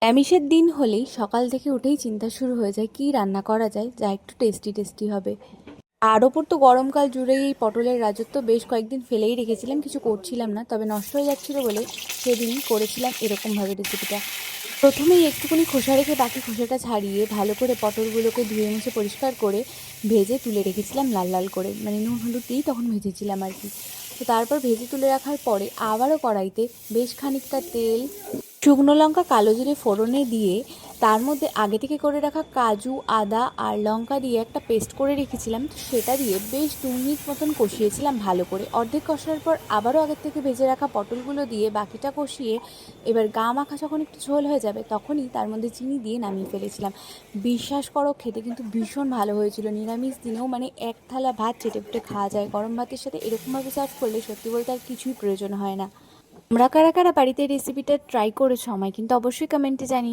নিরামিষের দিন হলেই সকাল থেকে উঠেই চিন্তা শুরু হয়ে যায় কী রান্না করা যায় যা একটু টেস্টি টেস্টি হবে। আর ওপর তো গরমকাল জুড়েই এই পটলের রাজত্ব। বেশ কয়েকদিন ফেলেই রেখেছিলাম, কিছু করছিলাম না, তবে নষ্ট হয়ে যাচ্ছিল বলে সেদিন করেছিলাম এরকমভাবে রেসিপিটা। প্রথমেই একটুখানি খোসা রেখে বাকি খোসাটা ছাড়িয়ে ভালো করে পটলগুলোকে ধুয়ে মুছে পরিষ্কার করে ভেজে তুলে রেখেছিলাম লাল লাল করে, মানে নুন হলুদ দিয়েই তখন ভেজেছিলাম আর কি। তো তারপর ভেজে তুলে রাখার পরে আবারও কড়াইতে বেশ খানিকটা তেল, শুকনো লঙ্কা, কালো জিরে ফোড়নে দিয়ে তার মধ্যে আগে থেকে করে রাখা কাজু, আদা আর লঙ্কা দিয়ে একটা পেস্ট করে রেখেছিলাম, তো সেটা দিয়ে বেশ 2 মিনিট মতন কষিয়েছিলাম ভালো করে। অর্ধেক কষানোর পর আবারও আগের থেকে ভেজে রাখা পটলগুলো দিয়ে বাকিটা কষিয়ে এবার গা মাখা যখন একটু ঝোল হয়ে যাবে তখনই তার মধ্যে চিনি দিয়ে নামিয়ে ফেলেছিলাম। বিশ্বাস করো, খেতে কিন্তু ভীষণ ভালো হয়েছিল। নিরামিষ দিনেও মানে এক থালা ভাত চেটেপুটে খাওয়া যায়। গরম ভাতের সাথে এরকমভাবে সার্ভ করলে সত্যি বলতে আর কিছুই প্রয়োজন হয় না। তোমরা কারা কারা বাড়িতে রেসিপিটা ট্রাই করেছো আমায় কিন্তু অবশ্যই কমেন্টে জানিও।